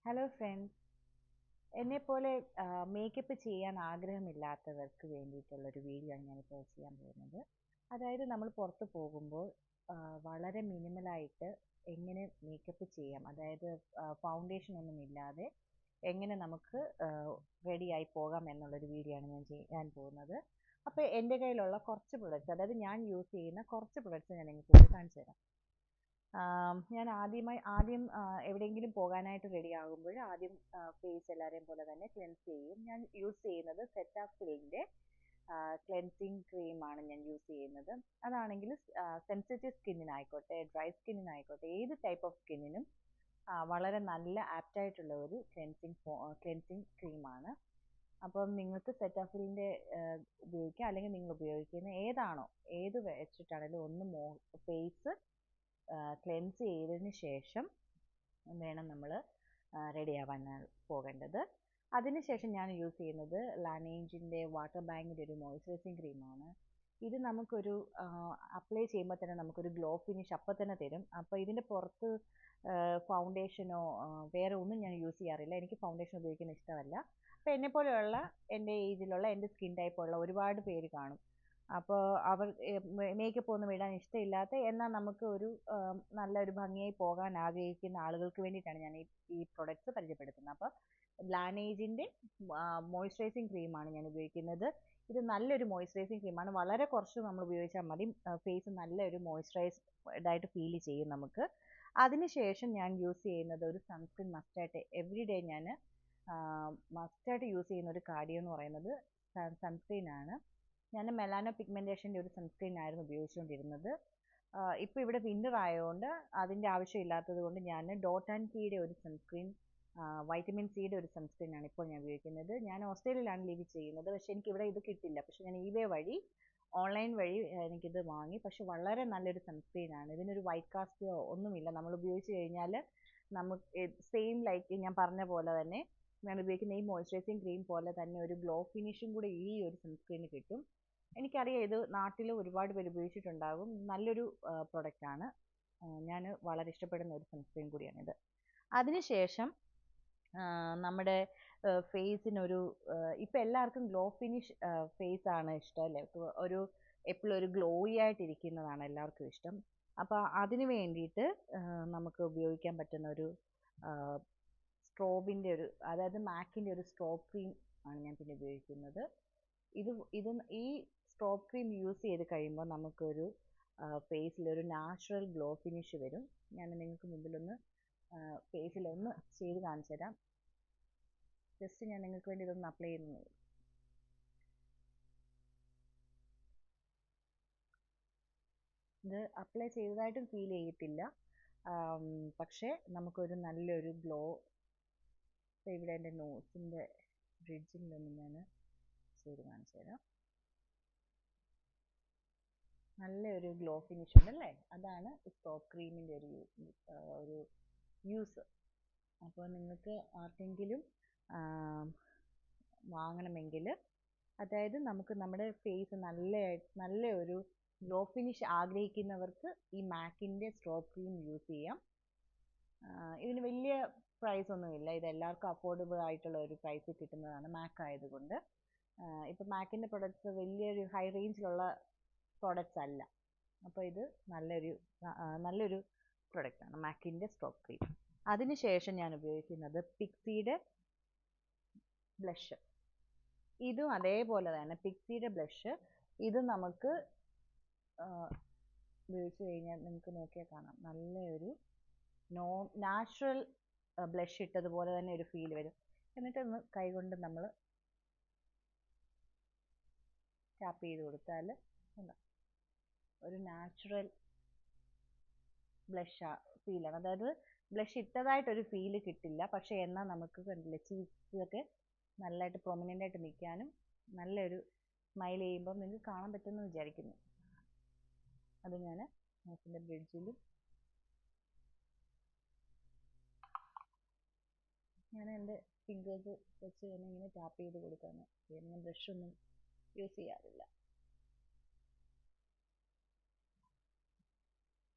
Hello friends, എന്നെപ്പോലെ makeup ചെയ്യാൻ ആഗ്രഹമില്ലാത്തവർക്ക് വേണ്ടിയിട്ടുള്ളൊരു video ആണ് ഞാനിപ്പോൾ ചെയ്യാൻ പോകുന്നത്. അതായത് നമ്മൾ പുറത്ത് പോകുമ്പോൾ വളരെ മിനിമലായിട്ട് എങ്ങനെ മേക്കപ്പ് ചെയ്യാം, അതായത് ഫൗണ്ടേഷൻ ഒന്നും ഇല്ലാതെ എങ്ങനെ നമുക്ക് റെഡിയായി പോകാം എന്നുള്ളൊരു വീഡിയോ ആണ് ഞാൻ ചെയ്യാൻ പോകുന്നത്. അപ്പോൾ എൻ്റെ കയ്യിലുള്ള കുറച്ച് പ്രൊഡക്റ്റ്സ്, അതായത് ഞാൻ യൂസ് ചെയ്യുന്ന കുറച്ച് പ്രൊഡക്റ്റ്സ് ഞാൻ നിങ്ങൾക്ക് കാണിച്ചു തരാം. ഞാൻ ആദ്യം എവിടെയെങ്കിലും പോകാനായിട്ട് റെഡി ആകുമ്പോൾ ആദ്യം ഫേസ് എല്ലാവരെയും പോലെ തന്നെ ക്ലെൻസ് ചെയ്യും. ഞാൻ യൂസ് ചെയ്യുന്നത് സെറ്റാഫിലിൻ്റെ ക്ലെൻസിങ് ക്രീമാണ് ഞാൻ യൂസ് ചെയ്യുന്നത്. അതാണെങ്കിൽ സെൻസിറ്റീവ് സ്കിന്നിനായിക്കോട്ടെ, ഡ്രൈ സ്കിന്നിനായിക്കോട്ടെ, ഏത് ടൈപ്പ് ഓഫ് സ്കിന്നിനും വളരെ നല്ല ആപ്റ്റായിട്ടുള്ള ഒരു ക്ലെൻസിങ് ക്രീമാണ്. അപ്പം നിങ്ങൾക്ക് സെറ്റാഫിലിൻ്റെ ഉപയോഗിക്കാം, അല്ലെങ്കിൽ നിങ്ങൾ ഉപയോഗിക്കുന്ന ഏത് വെച്ചിട്ടാണെങ്കിലും ഒന്ന് ഫേസ് ക്ലെൻസ് ചെയ്തതിന് ശേഷം വേണം നമ്മൾ റെഡി ആവാൻ പോകേണ്ടത്. അതിനുശേഷം ഞാൻ യൂസ് ചെയ്യുന്നത് ലാനേജിൻ്റെ വാട്ടർ ബാങ്കിൻ്റെ ഒരു മോയ്സ്ചറൈസിങ് ക്രീമാണ്. ഇത് നമുക്കൊരു അപ്ലൈ ചെയ്യുമ്പോൾ തന്നെ നമുക്കൊരു ഗ്ലോ ഫിനിഷ് അപ്പം തന്നെ തരും. അപ്പോൾ ഇതിൻ്റെ പുറത്ത് ഫൗണ്ടേഷനോ വേറെ ഒന്നും ഞാൻ യൂസ് ചെയ്യാറില്ല. എനിക്ക് ഫൗണ്ടേഷൻ ഉപയോഗിക്കുന്നത് ഇഷ്ടമല്ല. അപ്പോൾ എന്നെപ്പോലെയുള്ള എൻ്റെ ഏജിലുള്ള എൻ്റെ സ്കിൻ ടൈപ്പുള്ള ഒരുപാട് പേര് കാണും. അപ്പോൾ അവർ മേക്കപ്പ് ഒന്നും ഇടാൻ ഇഷ്ടമില്ലാത്ത, എന്നാൽ നമുക്ക് ഒരു നല്ലൊരു ഭംഗിയായി പോകാൻ ആഗ്രഹിക്കുന്ന ആളുകൾക്ക് വേണ്ടിയിട്ടാണ് ഞാൻ ഈ പ്രൊഡക്ട്സ് പരിചയപ്പെടുത്തുന്നത്. അപ്പോൾ ലാനേജിൻ്റെ മോയ്സ്ചറൈസിങ് ക്രീമാണ് ഞാൻ ഉപയോഗിക്കുന്നത്. ഇത് നല്ലൊരു മോയ്സ്ചറൈസിങ് ക്രീമാണ്. വളരെ കുറച്ച് നമ്മൾ ഉപയോഗിച്ചാൽ മതി, ഫേസ് നല്ലൊരു മോയ്സ്ചറൈസ്ഡ് ആയിട്ട് ഫീൽ ചെയ്യും നമുക്ക്. അതിനുശേഷം ഞാൻ യൂസ് ചെയ്യുന്നത് ഒരു സൺസ്ക്രീൻ മസ്റ്റായിട്ട് എവറി ഡേ ഞാൻ മസ്റ്റായിട്ട് യൂസ് ചെയ്യുന്ന ഒരു കാര്യം എന്ന് പറയുന്നത് സൺസ്ക്രീനാണ്. ഞാൻ മെലാനോ പിഗ്മെൻറ്റേഷൻ്റെ ഒരു സൺസ്ക്രീൻ ആയിരുന്നു ഉപയോഗിച്ചുകൊണ്ടിരുന്നത്. ഇപ്പോൾ ഇവിടെ വിൻ്റർ ആയതുകൊണ്ട് അതിൻ്റെ ആവശ്യമില്ലാത്തത് കൊണ്ട് ഞാൻ ഡോട്ട് ആൻഡ് കീയുടെ ഒരു സൺസ്ക്രീൻ, വൈറ്റമിൻ സിയുടെ ഒരു സൺസ്ക്രീനാണ് ഇപ്പോൾ ഞാൻ ഉപയോഗിക്കുന്നത്. ഞാൻ ഓസ്ട്രേലിയയിലാണ് ലിവ് ചെയ്യുന്നത്, പക്ഷേ എനിക്കിവിടെ ഇത് കിട്ടില്ല. പക്ഷേ ഞാൻ eBay വഴി, ഓൺലൈൻ വഴി എനിക്കിത് വാങ്ങി. പക്ഷേ വളരെ നല്ലൊരു സൺസ്ക്രീനാണ്. ഇതിനൊരു വൈറ്റ് കാസ്റ്റോ ഒന്നുമില്ല. നമ്മൾ ഉപയോഗിച്ച് കഴിഞ്ഞാൽ നമുക്ക് സെയിം ലൈക്ക് ഞാൻ പറഞ്ഞ പോലെ തന്നെ, ഞാൻ ഉപയോഗിക്കുന്ന ഈ മോയ്സ്ചറൈസിങ് ക്രീം പോലെ തന്നെ ഒരു ഗ്ലോ ഫിനിഷും കൂടെ ഈ ഒരു സൺസ്ക്രീന് കിട്ടും. എനിക്കറിയാം ഇത് നാട്ടിൽ ഒരുപാട് പേര് ഉപയോഗിച്ചിട്ടുണ്ടാകും. നല്ലൊരു പ്രൊഡക്റ്റാണ്. ഞാൻ വളരെ ഇഷ്ടപ്പെടുന്ന ഒരു സൺസ്ക്രീൻ കൂടിയാണിത്. അതിനുശേഷം നമ്മുടെ ഫേസിനൊരു ഇപ്പം എല്ലാവർക്കും ഗ്ലോ ഫിനിഷ് ഫേസ് ആണ് ഇഷ്ടം അല്ലേ? ഒരു എപ്പോഴും ഒരു ഗ്ലോയി ആയിട്ടിരിക്കുന്നതാണ് എല്ലാവർക്കും ഇഷ്ടം. അപ്പോൾ അതിന് വേണ്ടിയിട്ട് നമുക്ക് ഉപയോഗിക്കാൻ പറ്റുന്ന ഒരു സ്ട്രോബിൻ്റെ അതായത് മാക്കിൻ്റെ ഒരു സ്ട്രോബ് ക്രീം ആണ് ഞാൻ പിന്നെ ഉപയോഗിക്കുന്നത്. ഇത് ഈ സ്ട്രോബ് ക്രീം യൂസ് ചെയ്ത് കഴിയുമ്പോൾ നമുക്കൊരു ഫേസിലൊരു നാച്ചുറൽ ഗ്ലോ ഫിനിഷ് വരും. ഞാൻ നിങ്ങൾക്ക് മുമ്പിലൊന്ന് ഫേസിലൊന്ന് ചെയ്ത് കാണിച്ചു തരാം. ജസ്റ്റ് ഞാൻ നിങ്ങൾക്ക് വേണ്ടി ഇതൊന്ന് അപ്ലൈ ചെയ്യുന്നത്. ഇത് അപ്ലൈ ചെയ്തതായിട്ടും ഫീൽ ചെയ്യത്തില്ല, പക്ഷേ നമുക്കൊരു നല്ലൊരു ഗ്ലോ. ഇവിടെ എൻ്റെ നോസിൻ്റെ ബ്രിഡ്ജിലൊന്ന് ഞാൻ ചെയ്ത് കാണിച്ചു തരാം. നല്ലൊരു ഗ്ലോ ഫിനിഷ് ഉണ്ടല്ലേ? അതാണ് സ്ട്രോബ് ക്രീമിൻ്റെ ഒരു യൂസ്. അപ്പോൾ നിങ്ങൾക്ക് ആർക്കെങ്കിലും വാങ്ങണമെങ്കിൽ, അതായത് നമുക്ക് നമ്മുടെ ഫേസ് നല്ല ഒരു ഗ്ലോ ഫിനിഷ് ആഗ്രഹിക്കുന്നവർക്ക് ഈ മാക്കിൻ്റെ സ്ട്രോബ് ക്രീം യൂസ് ചെയ്യാം. ഇതിന് വലിയ പ്രൈസ് ഒന്നുമില്ല. ഇത് എല്ലാവർക്കും അഫോർഡബിൾ ആയിട്ടുള്ള ഒരു പ്രൈസിൽ കിട്ടുന്നതാണ് മാക്ക് ആയതുകൊണ്ട്. ഇപ്പോൾ മാക്കിൻ്റെ പ്രൊഡക്ട്സ് വലിയൊരു ഹൈ റേഞ്ചിലുള്ള പ്രോഡക്റ്റ്സ് അല്ല. അപ്പോൾ ഇത് നല്ലൊരു പ്രൊഡക്റ്റാണ് മാക്കിൻ്റെ സ്ട്രോബ് ക്രീം. അതിനുശേഷം ഞാൻ ഉപയോഗിക്കുന്നത് പിക്സിയുടെ ബ്ലഷ്. ഇതും അതേപോലെ തന്നെ പിക്സിയുടെ ബ്ലഷ്. ഇത് നമുക്ക് ഉപയോഗിച്ച് കഴിഞ്ഞാൽ നിങ്ങൾക്ക് നോക്കിയാൽ കാണാം, നല്ലൊരു നാച്ചുറൽ ബ്ലഷ് ഇട്ടതുപോലെ തന്നെ ഒരു ഫീൽ വരും. എന്നിട്ടൊന്ന് കൈകൊണ്ട് നമ്മൾ ടാപ്പ് ചെയ്ത് കൊടുത്താൽ ഒരു നാച്ചുറൽ ബ്ലഷ് ഫീലാണ്. അതായത് ബ്ലഷ് ഇട്ടതായിട്ടൊരു ഫീല് കിട്ടില്ല, പക്ഷേ എന്നാൽ നമുക്ക് കണ്ടില്ല ചീക്സൊക്കെ നല്ലതായിട്ട് പ്രൊമിനൻ്റ് ആയിട്ട് നിൽക്കാനും, നല്ലൊരു സ്മൈൽ ചെയ്യുമ്പം നിങ്ങൾക്ക് കാണാൻ പറ്റുമെന്ന് വിചാരിക്കുന്നു. അത് ഞാൻ നോസിൻ്റെ ബ്രിഡ്ജിലും ഞാൻ എൻ്റെ ഫിംഗേഴ്സ് വെച്ച് തന്നെ ഇങ്ങനെ ടാപ്പ് ചെയ്ത് കൊടുക്കാണ്. ഞാൻ ബ്രഷൊന്നും യൂസ് ചെയ്യാറില്ല.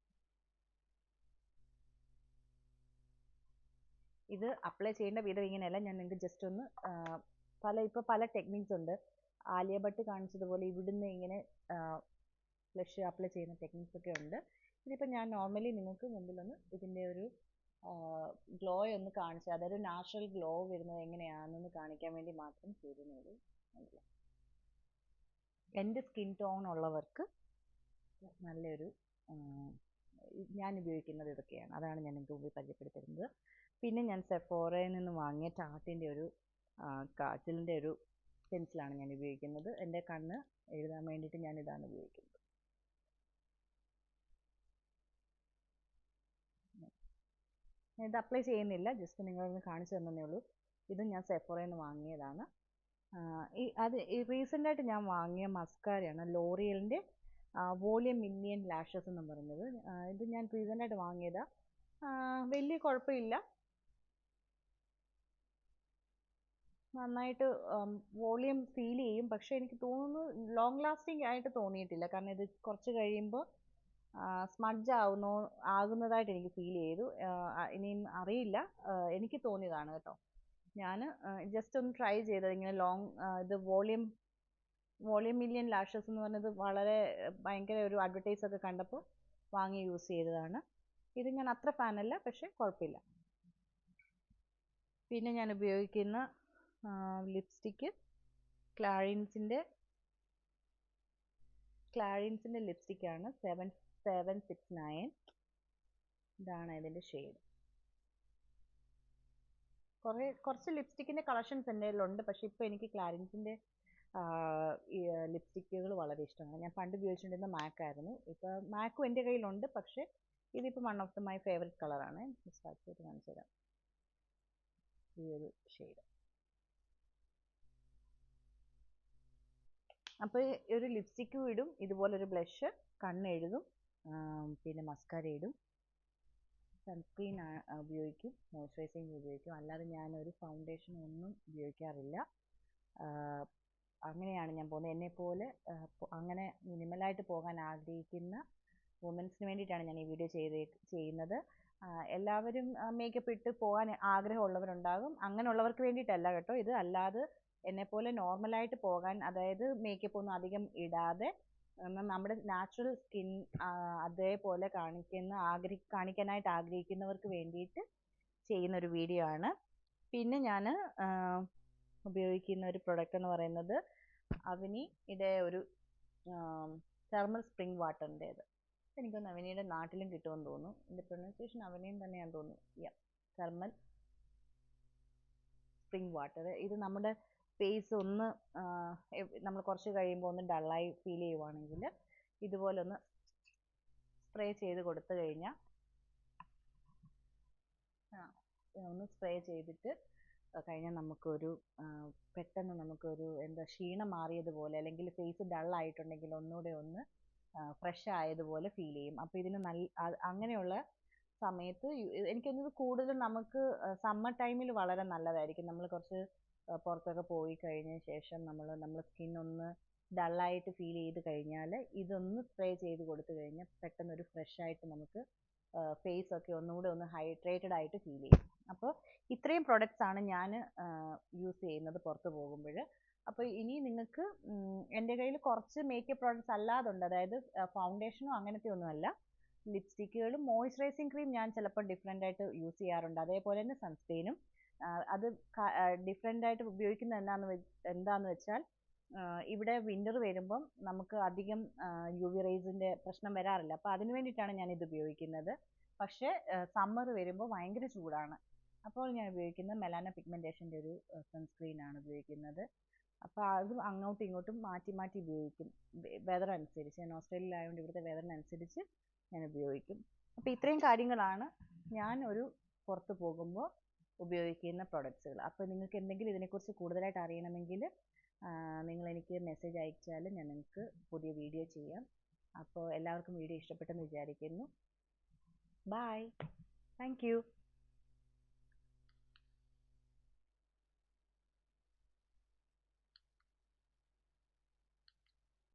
ഇത് അപ്ലൈ ചെയ്യേണ്ട വിധം ഇങ്ങനെയല്ല. ഞാൻ നിങ്ങൾക്ക് ജസ്റ്റ് ഒന്ന് ഇപ്പോൾ പല ടെക്നിക്സ് ഉണ്ട്. ആലിയ ഭട്ട് കാണിച്ചതുപോലെ ഇവിടുന്ന് ഇങ്ങനെ ഫ്ലഷ് അപ്ലൈ ചെയ്യുന്ന ടെക്നിക്സ് ഒക്കെ ഉണ്ട്. ഇതിപ്പോൾ ഞാൻ നോർമലി നിങ്ങൾക്ക് മുമ്പിലൊന്ന് ഇതിൻ്റെ ഒരു ഗ്ലോ ഒന്ന് കാണിച്ചു, അതായത് നാച്ചുറൽ ഗ്ലോ വരുന്നത് എങ്ങനെയാണെന്ന് കാണിക്കാൻ വേണ്ടി മാത്രം ചെയ്തിരുന്നത്. എൻ്റെ സ്കിൻ ടോൺ ഉള്ളവർക്ക് നല്ലൊരു ഞാൻ ഉപയോഗിക്കുന്നത് ഇതൊക്കെയാണ്. അതാണ് ഞാൻ നിങ്ങൾക്ക് മുമ്പിൽ പരിചയപ്പെടുത്തുന്നത്. പിന്നെ ഞാൻ സെഫോറയിൽ നിന്ന് വാങ്ങിയ ടാർട്ടിൻ്റെ ഒരു കാജലിൻ്റെ ഒരു പെൻസിലാണ് ഞാൻ ഉപയോഗിക്കുന്നത്. എൻ്റെ കണ്ണ് എഴുതാൻ വേണ്ടിയിട്ട് ഞാൻ ഇതാണ് ഉപയോഗിക്കുന്നത്. ഇത് അപ്ലൈ ചെയ്യുന്നില്ല, ജസ്റ്റ് നിങ്ങളൊന്ന് കാണിച്ചു തന്നേ ഉള്ളൂ. ഇത് ഞാൻ സെഫോറയിൽ നിന്ന് വാങ്ങിയതാണ്. റീസെൻ്റായിട്ട് ഞാൻ വാങ്ങിയ മസ്കാരയാണ്, ലോറിയലിൻ്റെ വോളിയം മില്ലിയൻ ലാഷസ് എന്ന് പറയുന്നത്. ഇത് ഞാൻ റീസെൻ്റായിട്ട് വാങ്ങിയതാണ്. വലിയ കുഴപ്പമില്ല, നന്നായിട്ട് വോളിയം ഫീൽ ചെയ്യും. പക്ഷേ എനിക്ക് തോന്നുന്നു ലോങ് ലാസ്റ്റിംഗ് ആയിട്ട് തോന്നിയിട്ടില്ല. കാരണം ഇത് കുറച്ച് കഴിയുമ്പോൾ സ്മഡ്ജ് ആകുന്നതായിട്ട് എനിക്ക് ഫീൽ ചെയ്തു. ഇനിയും അറിയില്ല, എനിക്ക് തോന്നിയതാണ് കേട്ടോ. ഞാൻ ജസ്റ്റ് ഒന്ന് ട്രൈ ചെയ്തത് ഇങ്ങനെ ഇത് വോളിയം മില്ലിയൻ ലാഷസ് എന്ന് പറഞ്ഞത് വളരെ ഭയങ്കര ഒരു അഡ്വർടൈസ് ഒക്കെ കണ്ടപ്പോൾ വാങ്ങി യൂസ് ചെയ്തതാണ്. ഇത് ഞാൻ അത്ര ഫാനല്ല, പക്ഷേ കുഴപ്പമില്ല. പിന്നെ ഞാൻ ഉപയോഗിക്കുന്ന ലിപ്സ്റ്റിക്ക് ക്ലാരിൻസിൻ്റെ ലിപ്സ്റ്റിക്കാണ് 7769. ഇതാണ് ഇതിൻ്റെ ഷെയ്ഡ്. കുറച്ച് ലിപ്സ്റ്റിക്കിൻ്റെ കളക്ഷൻസ് എൻ്റെ കയ്യിലുണ്ട്, പക്ഷേ ഇപ്പോൾ എനിക്ക് ക്ലാരിൻസിൻ്റെ ലിപ്സ്റ്റിക്കുകൾ വളരെ ഇഷ്ടമാണ്. ഞാൻ പണ്ട് ഉപയോഗിച്ചുകൊണ്ടിരുന്ന മാക്ക് ആയിരുന്നു. ഇപ്പോൾ മാക്കും എൻ്റെ കയ്യിലുണ്ട്, പക്ഷേ ഇതിപ്പോൾ വൺ ഓഫ് മൈ ഫേവറേറ്റ് കളറാണ്. സ്റ്റാർട്ട് ചെയ്ത് കാണിച്ചു തരാം. ഈ ഒരു ഷെയ്ഡ്. അപ്പോൾ ഒരു ലിപ്സ്റ്റിക്കും ഇടും, ഇതുപോലൊരു ബ്ലഷ്, കണ്ണെഴുതും, പിന്നെ മസ്കാര ഇടും, സൺസ്ക്രീൻ ഉപയോഗിക്കും, മോയ്സ്ചറൈസിങ് ഉപയോഗിക്കും. അല്ലാതെ ഞാനൊരു ഫൗണ്ടേഷൻ ഒന്നും ഉപയോഗിക്കാറില്ല. അങ്ങനെയാണ് ഞാൻ പോകുന്നത്. എന്നെപ്പോലെ അങ്ങനെ മിനിമലായിട്ട് പോകാൻ ആഗ്രഹിക്കുന്ന വുമൻസിന് വേണ്ടിയിട്ടാണ് ഞാൻ ഈ വീഡിയോ ചെയ്യുന്നത്. എല്ലാവരും മേക്കപ്പ് ഇട്ട് പോകാൻ ആഗ്രഹമുള്ളവരുണ്ടാകും. അങ്ങനെയുള്ളവർക്ക് വേണ്ടിയിട്ടല്ല കേട്ടോ ഇത്. അല്ലാതെ എന്നെപ്പോലെ നോർമലായിട്ട് പോകാൻ, അതായത് മേക്കപ്പ് ഒന്നും അധികം ഇടാതെ നമ്മുടെ നാച്ചുറൽ സ്കിൻ അതേപോലെ കാണിക്കാനായിട്ട് ആഗ്രഹിക്കുന്നവർക്ക് വേണ്ടിയിട്ട് ചെയ്യുന്ന ഒരു വീഡിയോ ആണ്. പിന്നെ ഞാൻ ഉപയോഗിക്കുന്ന ഒരു പ്രൊഡക്റ്റ് എന്ന് പറയുന്നത് അവനിയുടെ ഒരു തെർമൽ സ്പ്രിംഗ് വാട്ടറിൻ്റേത്. എനിക്കൊന്ന് അവനിയുടെ നാട്ടിലും കിട്ടുമെന്ന് തോന്നുന്നു. ഇതിൻ്റെ പ്രൊനൗൺസിയേഷൻ അവനിയും തന്നെയാണെന്ന് തോന്നുന്നു. Thermal spring water. ഇത് നമ്മുടെ ഫേസ് ഒന്ന് നമ്മൾ കുറച്ച് കഴിയുമ്പോൾ ഒന്ന് ഡള്ളായി ഫീൽ ചെയ്യുവാണെങ്കിൽ ഇതുപോലെ ഒന്ന് സ്പ്രേ ചെയ്ത് കൊടുത്തു കഴിഞ്ഞാൽ, ഒന്ന് സ്പ്രേ ചെയ്തിട്ട് കഴിഞ്ഞാൽ നമുക്കൊരു പെട്ടെന്ന് നമുക്കൊരു ക്ഷീണം മാറിയതുപോലെ, അല്ലെങ്കിൽ ഫേസ് ഡള്ളായിട്ടുണ്ടെങ്കിൽ ഒന്നുകൂടെ ഒന്ന് ഫ്രഷ് ആയതുപോലെ ഫീൽ ചെയ്യും. അപ്പോൾ ഇതിന് അങ്ങനെയുള്ള സമയത്ത് എനിക്കൊന്നത് കൂടുതലും നമുക്ക് സമ്മർ ടൈമിൽ വളരെ നല്ലതായിരിക്കും. നമ്മൾ കുറച്ച് പുറത്തൊക്കെ പോയി കഴിഞ്ഞ ശേഷം നമ്മൾ സ്കിൻ ഒന്ന് ഡള്ളായിട്ട് ഫീൽ ചെയ്ത് കഴിഞ്ഞാൽ ഇതൊന്ന് സ്പ്രേ ചെയ്ത് കൊടുത്തു കഴിഞ്ഞാൽ പെട്ടെന്നൊരു ഫ്രഷ് ആയിട്ട് നമുക്ക് ഫേസ് ഒക്കെ ഒന്നുകൂടെ ഒന്ന് ഹൈഡ്രേറ്റഡ് ആയിട്ട് ഫീൽ ചെയ്യും. അപ്പോൾ ഇത്രയും പ്രൊഡക്ട്സ് ആണ് ഞാൻ യൂസ് ചെയ്യുന്നത് പുറത്ത് പോകുമ്പോൾ. അപ്പോൾ ഇനി നിങ്ങൾക്ക് എൻ്റെ കയ്യിൽ കുറച്ച് മേക്കപ്പ് പ്രോഡക്ട്സ് അല്ലാതുണ്ട്. അതായത് ഫൗണ്ടേഷനോ അങ്ങനത്തെ ഒന്നുമല്ല, ലിപ്സ്റ്റിക്കുകളും മോയ്സ്ചറൈസിങ് ക്രീം ഞാൻ ചിലപ്പോൾ ഡിഫറെൻ്റ് ആയിട്ട് യൂസ് ചെയ്യാറുണ്ട്. അതേപോലെ തന്നെ സൺസ്ക്രീനും. അത് ഡിഫറെൻ്റ് ആയിട്ട് ഉപയോഗിക്കുന്നത് എന്താണെന്ന് വെച്ചാൽ ഇവിടെ വിൻ്റർ വരുമ്പം നമുക്ക് അധികം UV റേസിൻ്റെ പ്രശ്നം വരാറില്ല. അപ്പോൾ അതിന് വേണ്ടിയിട്ടാണ് ഞാൻ ഇത് ഉപയോഗിക്കുന്നത്. പക്ഷേ സമ്മർ വരുമ്പോൾ ഭയങ്കര ചൂടാണ്. അപ്പോൾ ഞാൻ ഉപയോഗിക്കുന്നത് മെലാനോ പിഗ്മെൻറ്റേഷൻ്റെ ഒരു സൺസ്ക്രീനാണ് ഉപയോഗിക്കുന്നത്. അപ്പോൾ അത് അങ്ങോട്ടും ഇങ്ങോട്ടും മാറ്റി മാറ്റി ഉപയോഗിക്കും, വെതർ അനുസരിച്ച്. ഞാൻ ഓസ്ട്രേലിയയിലായതുകൊണ്ട് ഇവിടുത്തെ വെതറിനനുസരിച്ച് ഞാൻ ഉപയോഗിക്കും. അപ്പോൾ ഇത്രയും കാര്യങ്ങളാണ് ഞാൻ ഒരു പുറത്ത് പോകുമ്പോൾ ഉപയോഗിക്കുന്ന പ്രൊഡക്ട്സുകൾ. അപ്പോൾ നിങ്ങൾക്ക് എന്തെങ്കിലും ഇതിനെക്കുറിച്ച് കൂടുതലായിട്ട് അറിയണമെങ്കിൽ നിങ്ങൾ എനിക്ക് മെസ്സേജ് അയച്ചാൽ ഞാൻ നിങ്ങൾക്ക് പുതിയ വീഡിയോ ചെയ്യാം. അപ്പോൾ എല്ലാവർക്കും വീഡിയോ ഇഷ്ടപ്പെട്ടെന്ന് വിചാരിക്കുന്നു. ബൈ. Thank you.